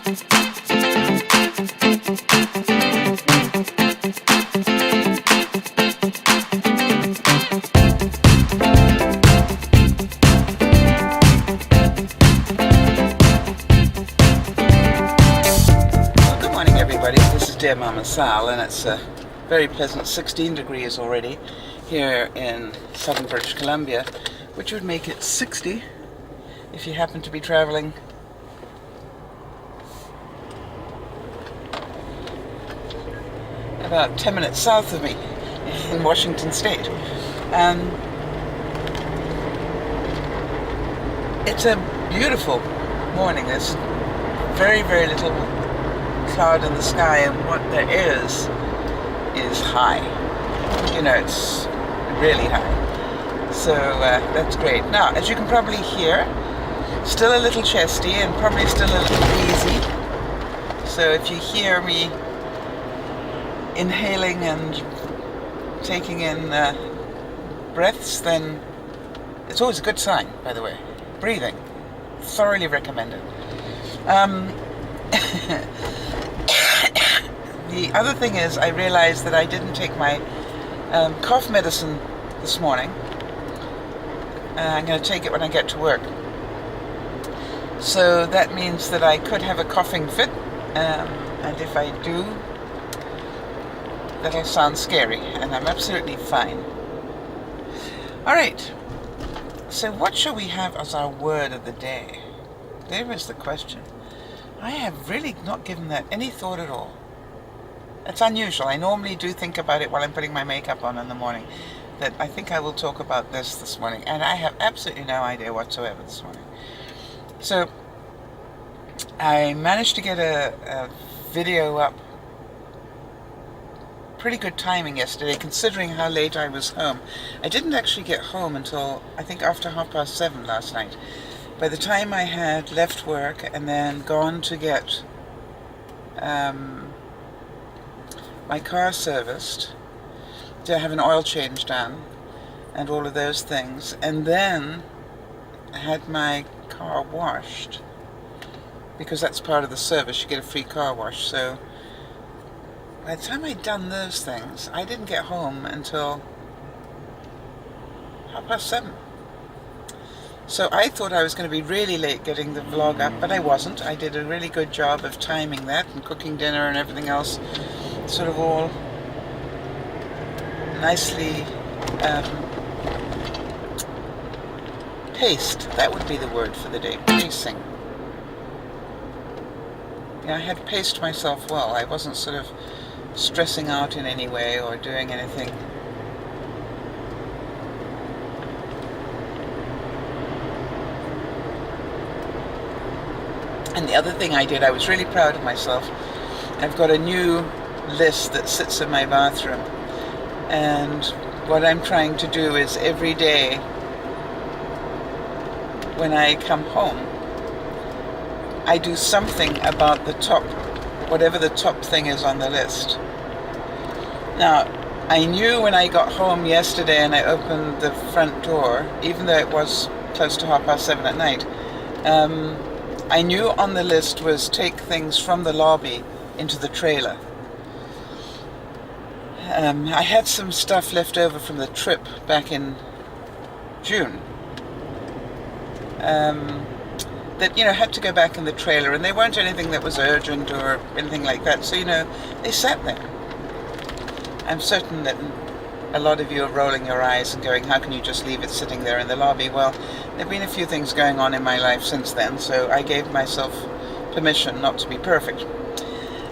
Dear Mama Sal, and it's a very pleasant 16 degrees already here in southern British Columbia, which would make it 60 if you happen to be traveling about 10 minutes south of me in Washington State. It's a beautiful morning. There's very, very little cloud in the sky, and what there is high. You know, it's really high. So that's great. Now, as you can probably hear, still a little chesty and probably still a little wheezy. So if you hear me inhaling and taking in breaths, then it's always a good sign, by the way. Breathing. Thoroughly recommended. The other thing is, I realized that I didn't take my cough medicine this morning. I'm going to take it when I get to work. So that means that I could have a coughing fit, and if I do, that'll sound scary, and I'm absolutely fine. Alright, so what shall we have as our word of the day? There is the question. I have really not given that any thought at all. It's unusual. I normally do think about it while I'm putting my makeup on in the morning. That I think I will talk about this morning, and I have absolutely no idea whatsoever this morning. So I managed to get a video up. Pretty good timing yesterday, considering how late I was home. I didn't actually get home until I think after 7:30 last night. By the time I had left work and then gone to get my car serviced, to have an oil change done, and all of those things, and then I had my car washed, because that's part of the service, you get a free car wash. So by the time I'd done those things, I didn't get home until 7:30. So I thought I was going to be really late getting the vlog up, but I wasn't. I did a really good job of timing that and cooking dinner and everything else, sort of all nicely paced. That would be the word for the day, pacing. Yeah, I had paced myself well. I wasn't sort of stressing out in any way or doing anything. And the other thing I did, I was really proud of myself. I've got a new list that sits in my bathroom, and what I'm trying to do is every day when I come home, I do something about the top, whatever the top thing is on the list. Now, I knew when I got home yesterday and I opened the front door, even though it was close to 7:30 at night, I knew on the list was take things from the lobby into the trailer. I had some stuff left over from the trip back in June that, you know, had to go back in the trailer, and they weren't anything that was urgent or anything like that, so, you know, they sat there. I'm certain that a lot of you are rolling your eyes and going, how can you just leave it sitting there in the lobby? Well, there have been a few things going on in my life since then, so I gave myself permission not to be perfect.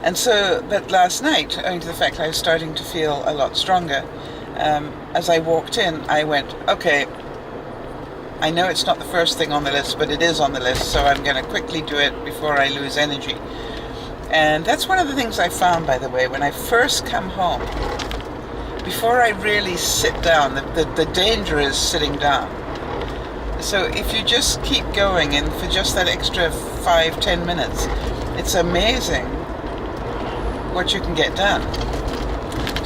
And so, but last night, owing to the fact I was starting to feel a lot stronger, as I walked in, I went, okay, I know it's not the first thing on the list, but it is on the list, so I'm going to quickly do it before I lose energy. And that's one of the things I found, by the way, when I first come home. Before I really sit down, the danger is sitting down. So if you just keep going, and for just that extra 5-10 minutes, it's amazing what you can get done.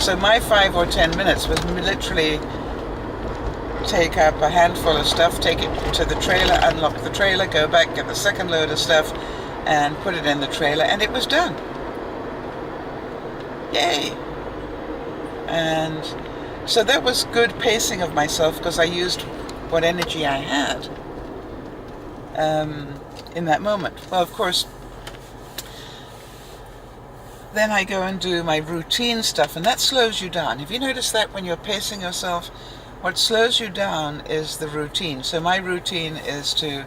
So my 5 or 10 minutes was literally take up a handful of stuff, take it to the trailer, unlock the trailer, go back, get the second load of stuff, and put it in the trailer, and it was done. Yay! And so that was good pacing of myself, because I used what energy I had in that moment. Well, of course, then I go and do my routine stuff, and that slows you down. Have you noticed that when you're pacing yourself, what slows you down is the routine? So my routine is to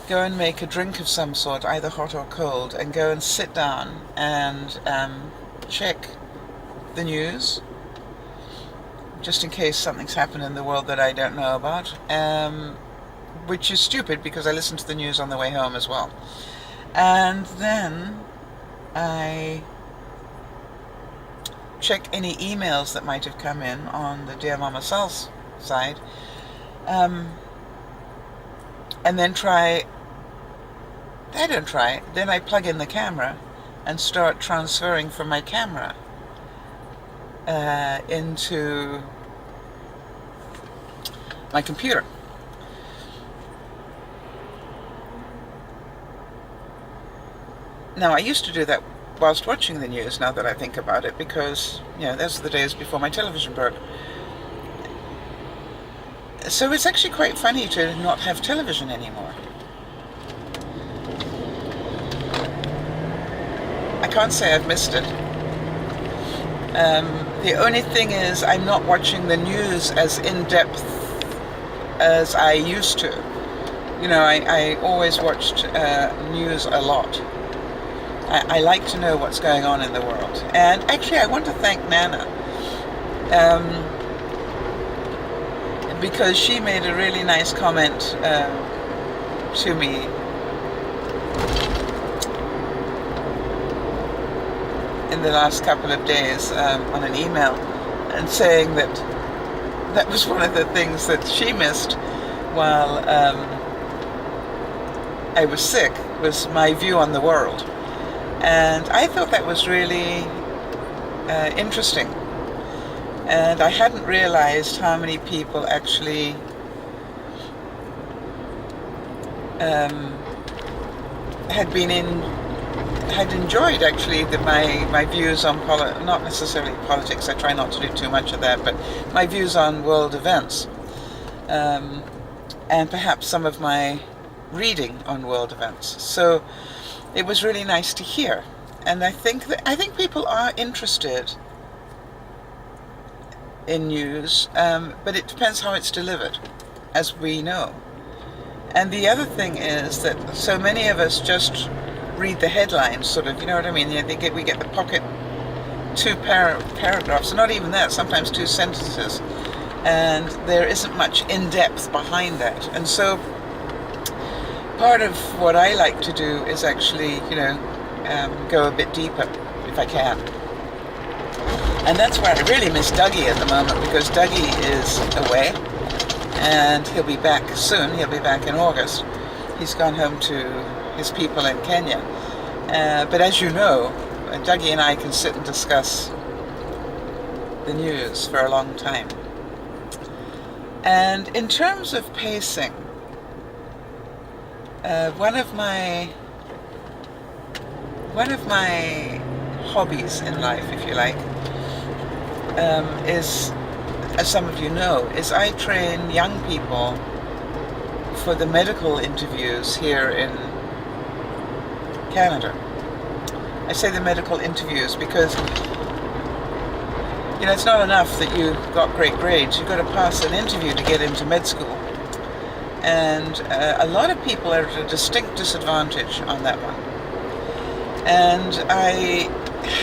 go and make a drink of some sort, either hot or cold, and go and sit down and check the news, just in case something's happened in the world that I don't know about, which is stupid because I listen to the news on the way home as well. And then I check any emails that might have come in on the DearMamaSal side, and then then I plug in the camera and start transferring from my camera into my computer. Now, I used to do that whilst watching the news, now that I think about it, because, those are the days before my television broke. So it's actually quite funny to not have television anymore. I can't say I've missed it. The only thing is, I'm not watching the news as in-depth as I used to. I always watched news a lot. I like to know what's going on in the world. And actually, I want to thank Nana, because she made a really nice comment to me in the last couple of days on an email, and saying that was one of the things that she missed while I was sick, was my view on the world. And I thought that was really interesting. And I hadn't realized how many people actually had enjoyed actually my views on not necessarily politics. I try not to do too much of that, but my views on world events, and perhaps some of my reading on world events. So it was really nice to hear, and I think people are interested in news, but it depends how it's delivered, as we know. And the other thing is that so many of us just read the headlines, sort of, you know what I mean? We get the pocket two paragraphs, not even that, sometimes two sentences, and there isn't much in-depth behind that. And so part of what I like to do is actually, go a bit deeper if I can. And that's where I really miss Dougie at the moment, because Dougie is away, and he'll be back soon. He'll be back in August. He's gone home to his people in Kenya. But as you know, Dougie and I can sit and discuss the news for a long time. And in terms of pacing, one of my hobbies in life, if you like, is, as some of you know, is I train young people for the medical interviews here in Canada. I say the medical interviews because it's not enough that you got great grades. You've got to pass an interview to get into med school. And a lot of people are at a distinct disadvantage on that one. And I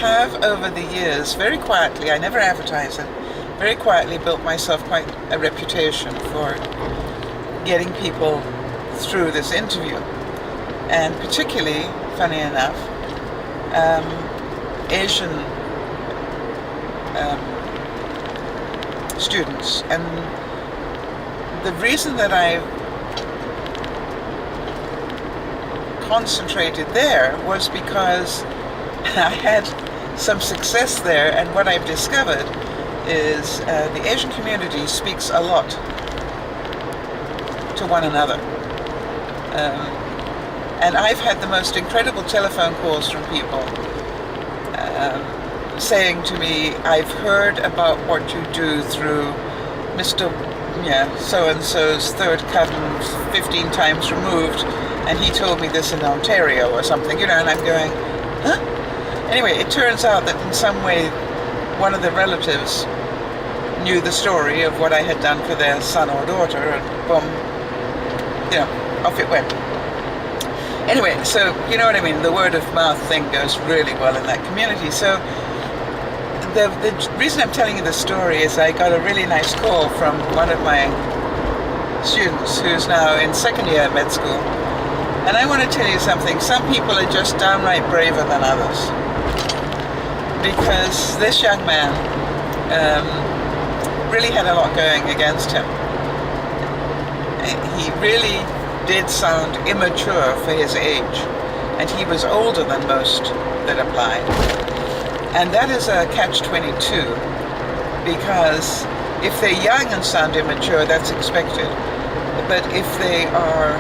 have, over the years, very quietly, I never advertise it, very quietly built myself quite a reputation for getting people through this interview. And particularly, funny enough, Asian students. And the reason that I concentrated there was because I had some success there, and what I've discovered is the Asian community speaks a lot to one another. And I've had the most incredible telephone calls from people saying to me, I've heard about what you do through Mr. So-and-so's third cousin 15 times removed, and he told me this in Ontario or something, and I'm going, huh? Anyway, it turns out that in some way one of the relatives knew the story of what I had done for their son or daughter, and boom, off it went. Anyway, so you know what I mean, the word of mouth thing goes really well in that community. So the reason I'm telling you this story is I got a really nice call from one of my students who's now in second year med school. And I want to tell you something, some people are just downright braver than others. Because this young man really had a lot going against him. He really did sound immature for his age, and he was older than most that applied. And that is a catch-22, because if they're young and sound immature, that's expected. But if they are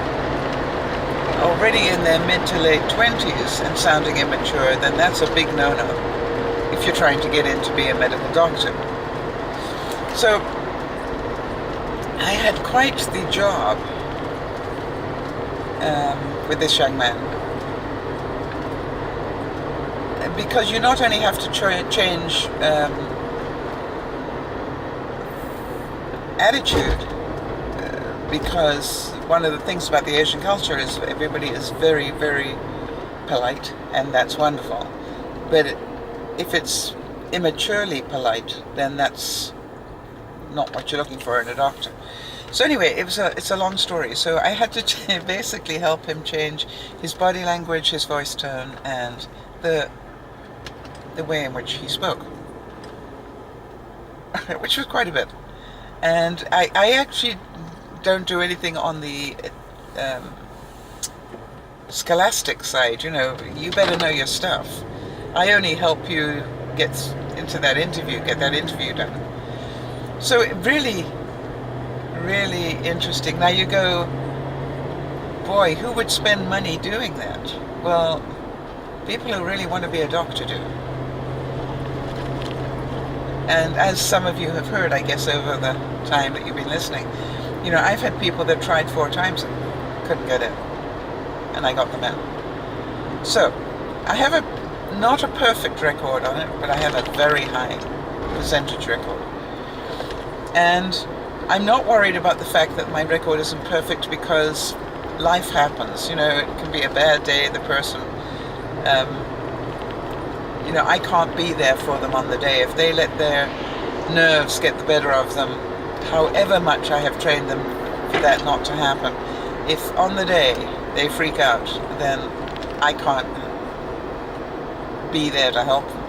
already in their mid to late 20s and sounding immature, then that's a big no-no if you're trying to get in to be a medical doctor. So I had quite the job with this young man, because you not only have to change attitude, because one of the things about the Asian culture is everybody is very, very polite, and that's wonderful. But if it's immaturely polite, then that's not what you're looking for in a doctor. So anyway, it's a long story. So I had to basically help him change his body language, his voice tone, and the way in which he spoke, which was quite a bit. And I actually don't do anything on the scholastic side. You better know your stuff. I only help you get into that interview, get that interview done. So it really, really interesting. Now you go, boy, who would spend money doing that? Well, people who really want to be a doctor do. And as some of you have heard, I guess, over the time that you've been listening, I've had people that tried 4 times and couldn't get in, and I got them in. So I have not a perfect record on it, but I have a very high percentage record. And I'm not worried about the fact that my record isn't perfect, because life happens. It can be a bad day, the person, I can't be there for them on the day. If they let their nerves get the better of them, however much I have trained them for that not to happen, if on the day they freak out, then I can't be there to help them.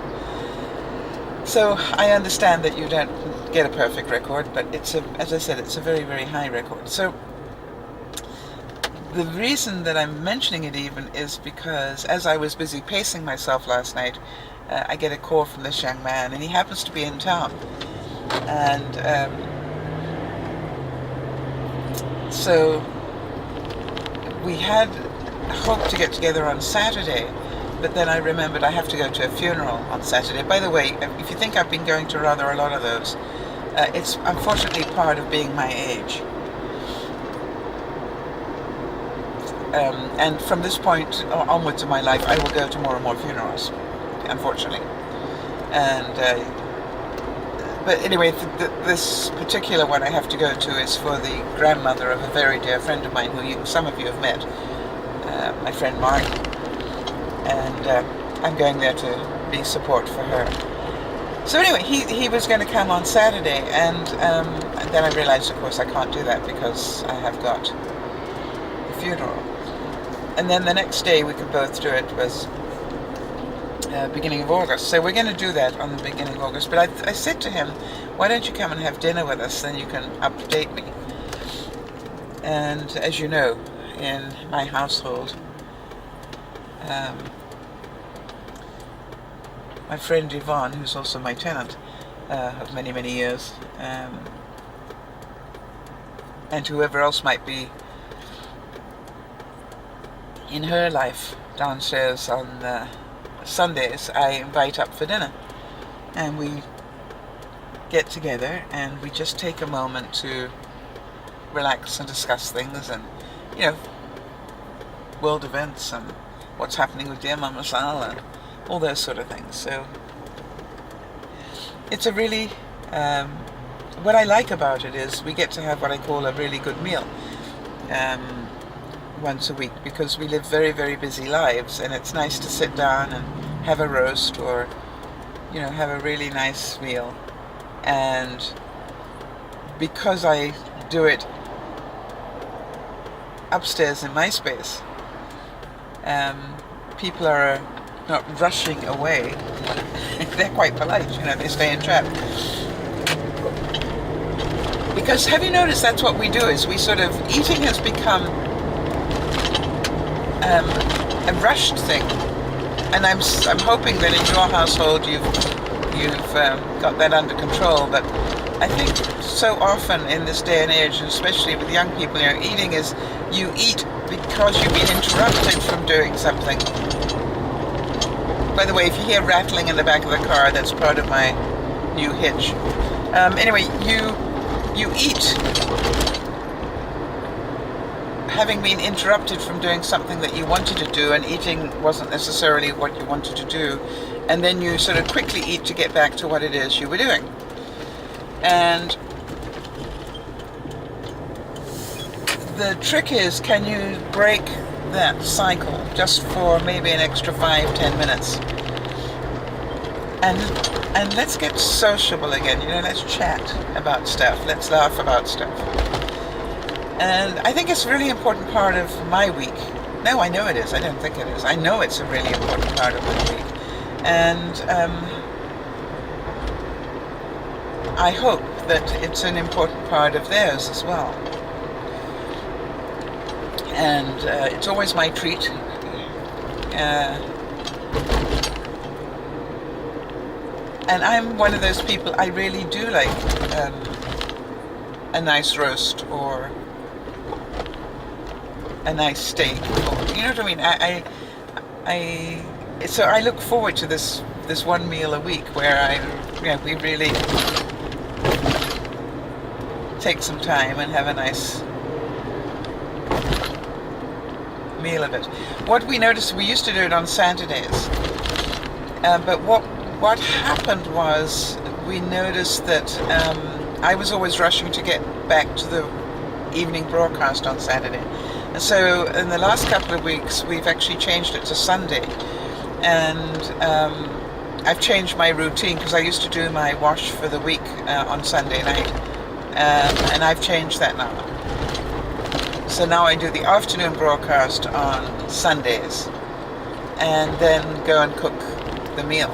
So I understand that you don't get a perfect record, but as I said, it's a very, very high record. So the reason that I'm mentioning it even is because as I was busy pacing myself last night, I get a call from this young man, and he happens to be in town. And so we had hoped to get together on Saturday, but then I remembered I have to go to a funeral on Saturday. By the way, if you think I've been going to rather a lot of those, it's unfortunately part of being my age. And from this point onwards in my life, I will go to more and more funerals, unfortunately. And but anyway, this particular one I have to go to is for the grandmother of a very dear friend of mine, who some of you have met, my friend Mark. And I'm going there to be support for her. So anyway, he was going to come on Saturday, and then I realized, of course, I can't do that because I have got the funeral. And then the next day we could both do it was beginning of August. So we're going to do that on the beginning of August. But I said to him, why don't you come and have dinner with us, then you can update me. And as you know, in my household, my friend Yvonne, who's also my tenant of many, many years, and whoever else might be, in her life downstairs on Sundays, I invite up for dinner, and we get together and we just take a moment to relax and discuss things, and world events and what's happening with DearMamaSal and all those sort of things. So it's a really what I like about it is we get to have what I call a really good meal once a week, because we live very, very busy lives, and it's nice to sit down and have a roast, or have a really nice meal. And because I do it upstairs in my space, people are not rushing away. They're quite polite, they stay in chat. Because have you noticed that's what we do, is we sort of, eating has become a rushed thing. And I'm hoping that in your household you've got that under control. But I think so often in this day and age, and especially with young people, eating is, you eat because you've been interrupted from doing something. By the way, if you hear rattling in the back of the car, that's part of my new hitch. Anyway, you eat having been interrupted from doing something that you wanted to do, and eating wasn't necessarily what you wanted to do, and then you sort of quickly eat to get back to what it is you were doing. And the trick is, can you break that cycle just for maybe an extra 5-10 minutes, and let's get sociable again, let's chat about stuff, let's laugh about stuff. And I think it's a really important part of my week. No, I know it is. I don't think it is. I know it's a really important part of my week. And I hope that it's an important part of theirs as well. And it's always my treat. And I'm one of those people, I really do like a nice roast, or a nice steak, or, you know what I mean? So I look forward to this one meal a week where we really take some time and have a nice meal of it. What we noticed, we used to do it on Saturdays, but what happened was we noticed that I was always rushing to get back to the evening broadcast on Saturday. And so in the last couple of weeks, we've actually changed it to Sunday. And I've changed my routine, because I used to do my wash for the week on Sunday night. And I've changed that now. So now I do the afternoon broadcast on Sundays, and then go and cook the meal.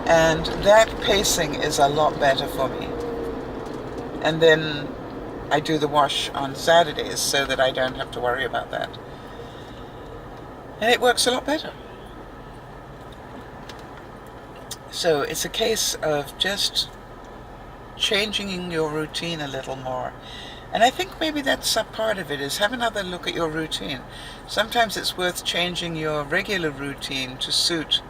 And that pacing is a lot better for me. And then I do the wash on Saturdays so that I don't have to worry about that. And it works a lot better. So it's a case of just changing your routine a little more. And I think maybe that's a part of it, is have another look at your routine. Sometimes it's worth changing your regular routine to suit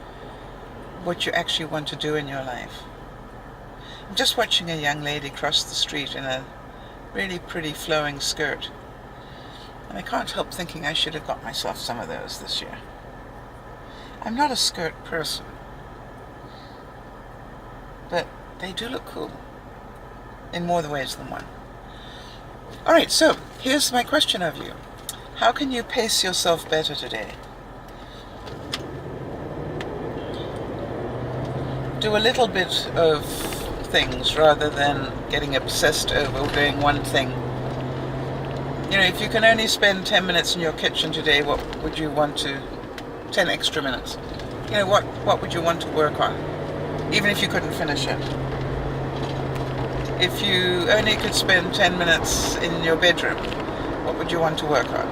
what you actually want to do in your life. I'm just watching a young lady cross the street in a really pretty flowing skirt, and I can't help thinking I should have got myself some of those this year. I'm not a skirt person, but they do look cool in more ways than one. Alright, so here's my question of you. How can you pace yourself better today? Do a little bit of things rather than getting obsessed over doing one thing. If you can only spend 10 minutes in your kitchen today, what would you want to, 10 extra minutes, what would you want to work on, even if you couldn't finish it? If you only could spend 10 minutes in your bedroom, what would you want to work on?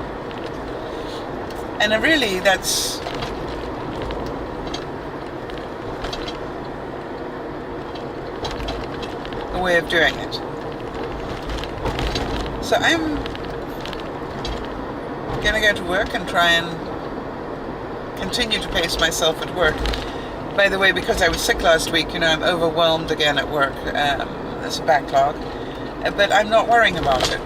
And really, that's a way of doing it. So I'm gonna go to work and try and continue to pace myself at work. By the way, because I was sick last week, I'm overwhelmed again at work. There's a backlog. But I'm not worrying about it.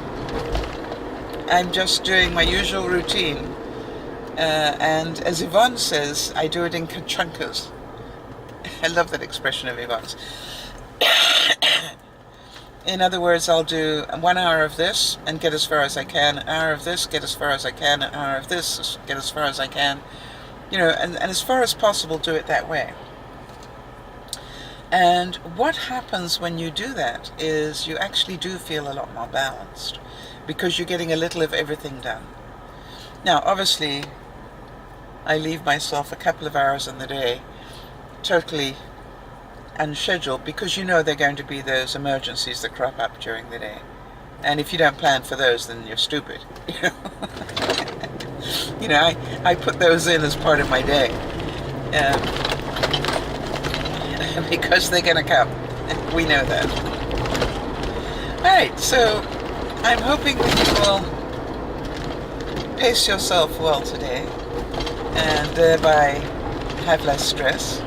I'm just doing my usual routine. And as Yvonne says, I do it in chunkas. I love that expression of Yvonne's. In other words, I'll do 1 hour of this and get as far as I can, an hour of this, get as far as I can, an hour of this, get as far as I can. And as far as possible, do it that way. And what happens when you do that is you actually do feel a lot more balanced because you're getting a little of everything done. Now, obviously, I leave myself a couple of hours in the day totally unscheduled because they're going to be those emergencies that crop up during the day. And if you don't plan for those, then you're stupid. I put those in as part of my day because they're going to come. We know that. All right, so I'm hoping that you will pace yourself well today and thereby have less stress.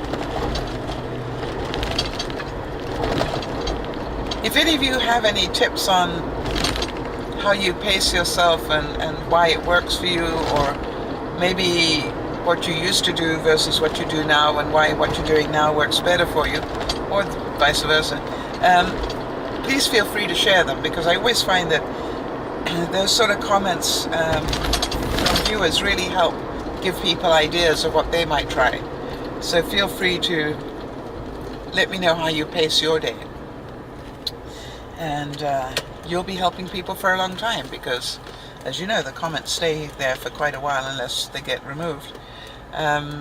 If any of you have any tips on how you pace yourself and why it works for you, or maybe what you used to do versus what you do now and why what you're doing now works better for you, or vice versa, please feel free to share them, because I always find that those sort of comments from viewers really help give people ideas of what they might try. So feel free to let me know how you pace your day. And you'll be helping people for a long time, because as you know, the comments stay there for quite a while unless they get removed.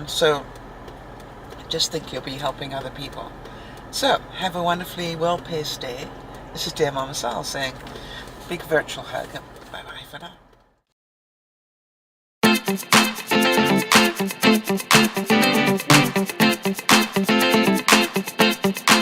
So just think you'll be helping other people. So have a wonderfully well-paced day. This is Dear Mama Sal saying big virtual hug and bye-bye for now.